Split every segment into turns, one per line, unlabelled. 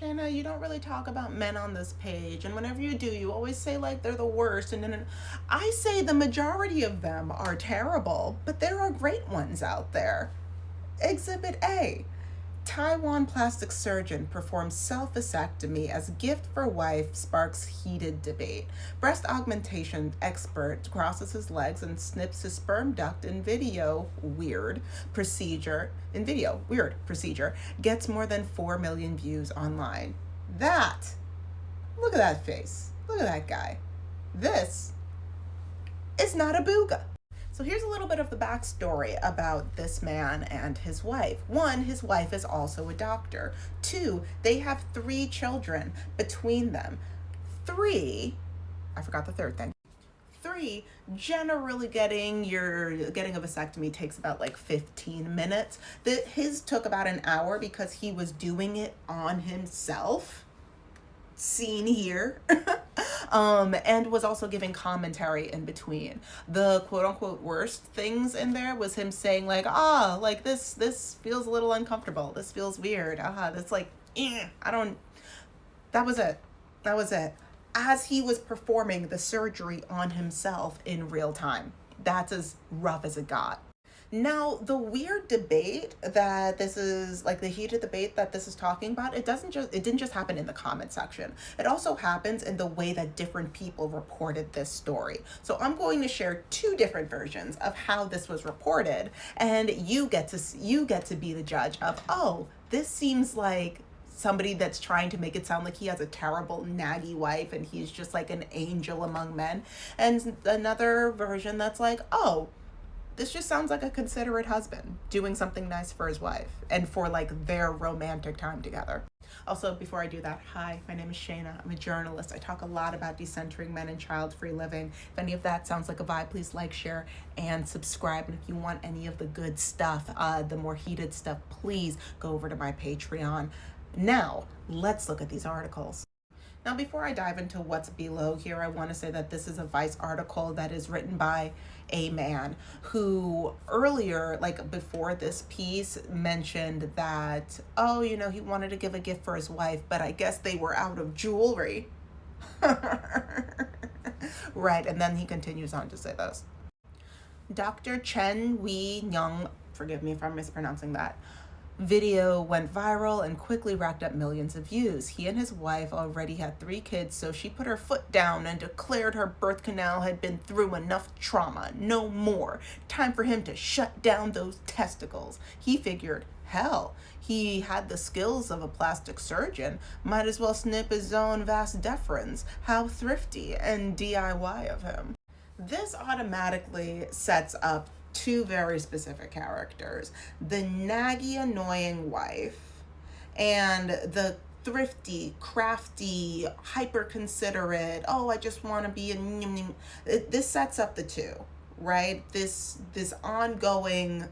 Shayna, you don't really talk about men on this page, and whenever you do, you always say like they're the worst, and then I say the majority of them are terrible, but there are great ones out there. Exhibit A. Taiwan plastic surgeon performs self-vasectomy as gift for wife sparks heated debate. Breast augmentation expert crosses his legs and snips his sperm duct in video. Weird procedure. Gets more than 4 million views online. Look at that face. Look at that guy. This is not a booga. So here's a little bit of the backstory about this man and his wife. One, his wife is also a doctor. Two, they have 3 children between them. 3, I forgot the third thing. 3, generally getting a vasectomy takes about like 15 minutes. His took about an hour because he was doing it on himself. Seen here. And was also giving commentary in between. The quote unquote worst things in there was him saying like, like this feels a little uncomfortable. This feels weird. That's like, that was it. As he was performing the surgery on himself in real time. That's as rough as it got. Now, the weird debate that this is, like the heated debate that this is talking about, it didn't just happen in the comment section. It also happens in the way that different people reported this story. So I'm going to share 2 different versions of how this was reported, and you get to be the judge of, this seems like somebody that's trying to make it sound like he has a terrible naggy wife and he's just like an angel among men. And another version that's like, this just sounds like a considerate husband doing something nice for his wife and for like their romantic time together. Also, before I do that, hi, my name is Shayna. I'm a journalist. I talk a lot about decentering men and child-free living. If any of that sounds like a vibe, please like, share, and subscribe. And if you want any of the good stuff, the more heated stuff, please go over to my Patreon. Now, let's look at these articles. Now, before I dive into what's below here, I want to say that this is a Vice article that is written by a man who earlier, like before this piece, mentioned that, he wanted to give a gift for his wife, but I guess they were out of jewelry. Right, and then he continues on to say this. Dr. Chen Wei Young, forgive me if I'm mispronouncing that, video went viral and quickly racked up millions of views. He and his wife already had 3 kids, so she put her foot down and declared her birth canal had been through enough trauma. No more. Time for him to shut down those testicles. He figured, hell, he had the skills of a plastic surgeon. Might as well snip his own vas deferens. How thrifty and DIY of him. This automatically sets up 2 very specific characters, the naggy, annoying wife and the thrifty, crafty, hyper considerate, I just want to be this sets up the 2, right? This ongoing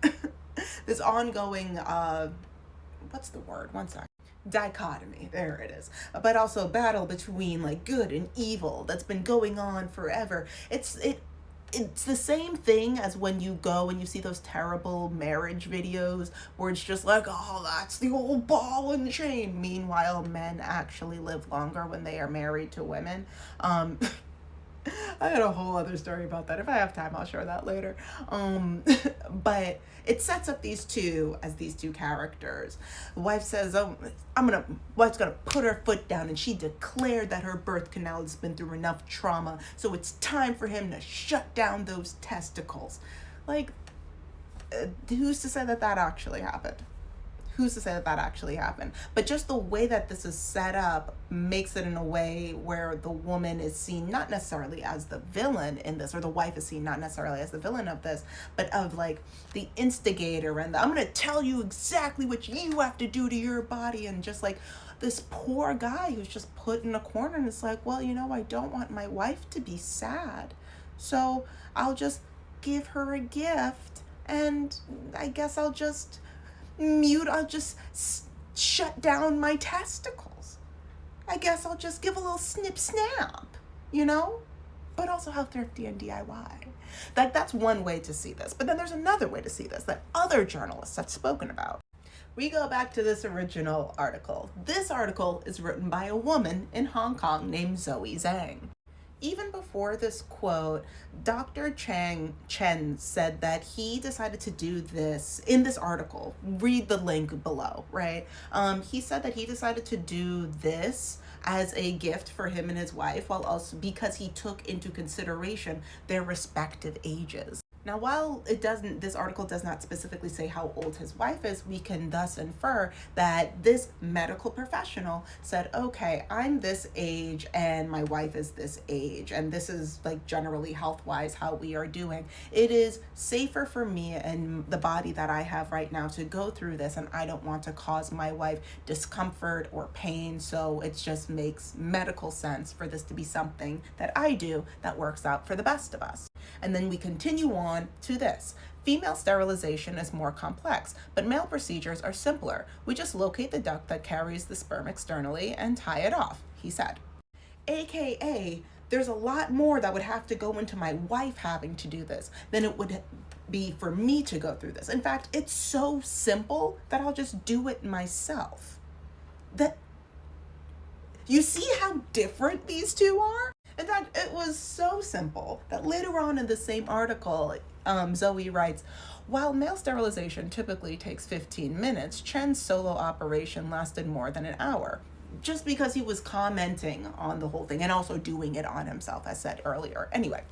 what's the word? One sec. Dichotomy, there it is, but also battle between like good and evil that's been going on forever. It's the same thing as when you go and you see those terrible marriage videos where it's just like, that's the old ball and chain. Meanwhile, men actually live longer when they are married to women. I had a whole other story about that. If I have time, I'll share that later. But it sets up these 2 as these 2 characters. The wife says, wife's gonna put her foot down, and she declared that her birth canal has been through enough trauma, so it's time for him to shut down those testicles. Like, who's to say that actually happened? But just the way that this is set up makes it in a way where the woman is seen not necessarily as the villain in this, or the wife is seen not necessarily as the villain of this, but of like the instigator and I'm going to tell you exactly what you have to do to your body, and just like this poor guy who's just put in a corner and it's like, I don't want my wife to be sad, so I'll just give her a gift, and I guess I'll just shut down my testicles. I guess I'll just give a little snip snap, but also how thrifty and DIY. That's one way to see this. But then there's another way to see this that other journalists have spoken about. We go back to this original article. This article is written by a woman in Hong Kong named Zoe Zhang. Even before this quote, Dr. Chen said that he decided to do this in this article. Read the link below, right? He said that he decided to do this as a gift for him and his wife, while also because he took into consideration their respective ages. Now, while this article does not specifically say how old his wife is, we can thus infer that this medical professional said, okay, I'm this age and my wife is this age, and this is like generally health-wise how we are doing. It is safer for me and the body that I have right now to go through this, and I don't want to cause my wife discomfort or pain, so it just makes medical sense for this to be something that I do that works out for the best of us. And then we continue on to this. Female sterilization is more complex, but male procedures are simpler. We just locate the duct that carries the sperm externally and tie it off, he said. AKA, there's a lot more that would have to go into my wife having to do this than it would be for me to go through this. In fact, it's so simple that I'll just do it myself. That you see how different these two are? In fact, it was so simple that later on in the same article, Zoe writes, while male sterilization typically takes 15 minutes, Chen's solo operation lasted more than an hour. Just because he was commenting on the whole thing and also doing it on himself, as said earlier. Anyway,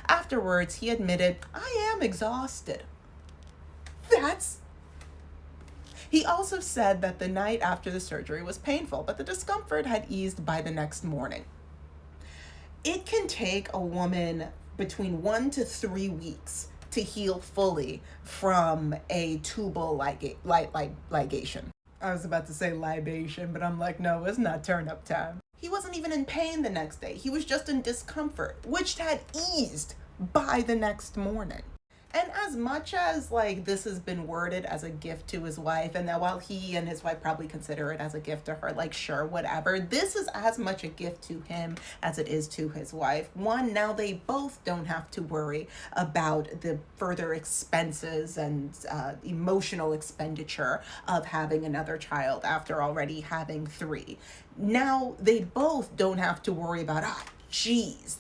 afterwards, he admitted, I am exhausted. He also said that the night after the surgery was painful, but the discomfort had eased by the next morning. It can take a woman between 1 to 3 weeks to heal fully from a tubal ligation. I was about to say libation, but I'm like, no, it's not turn-up time. He wasn't even in pain the next day. He was just in discomfort, which had eased by the next morning. And as much as like this has been worded as a gift to his wife, and that while he and his wife probably consider it as a gift to her, like sure, whatever, this is as much a gift to him as it is to his wife. One, now they both don't have to worry about the further expenses and emotional expenditure of having another child after already having 3. Now they both don't have to worry about, geez,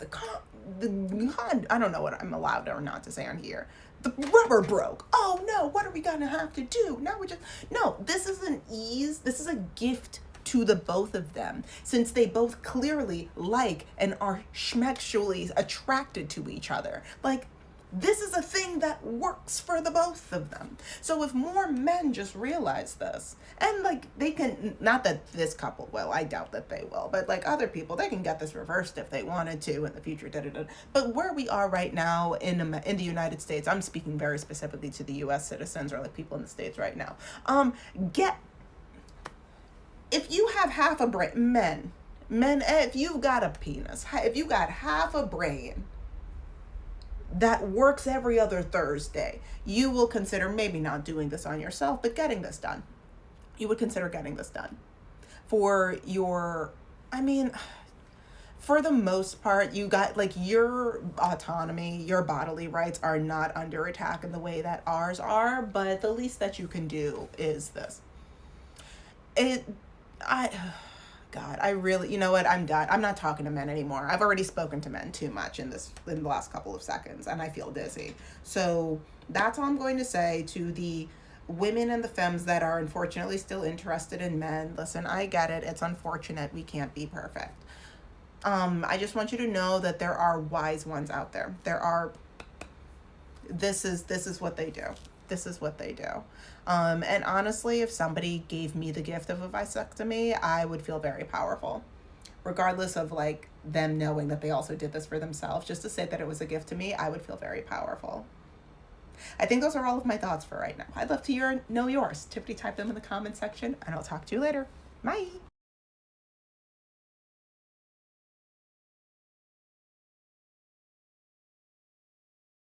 I don't know what I'm allowed or not to say on here. The rubber broke. Oh no, what are we gonna have to do? No, this is an ease. This is a gift to the both of them, since they both clearly like and are schmexually attracted to each other. Like, this is a thing that works for the both of them. So if more men just realize this, and like they can, not that this couple will, I doubt that they will, but like other people, they can get this reversed if they wanted to in the future. But where we are right now in the United States, I'm speaking very specifically to the U.S. citizens or like people in the States right now. If you have half a brain, men, if you've got a penis, if you got half a brain that works every other Thursday, you will consider maybe not doing this on yourself, but getting this done. You would consider getting this done for for the most part, you got like your autonomy, your bodily rights are not under attack in the way that ours are, but the least that you can do is this. God, I really, you know what? I'm done. I'm not talking to men anymore. I've already spoken to men too much in the last couple of seconds, and I feel dizzy. So that's all I'm going to say to the women and the femmes that are unfortunately still interested in men. Listen, I get it. It's unfortunate. We can't be perfect. I just want you to know that there are wise ones out there. This is what they do. This is what they do. And honestly, if somebody gave me the gift of a vasectomy, I would feel very powerful, regardless of like them knowing that they also did this for themselves. Just to say that it was a gift to me, I would feel very powerful. I think those are all of my thoughts for right now. I'd love to know yours. Tiffany, type them in the comment section, and I'll talk to you later. Bye.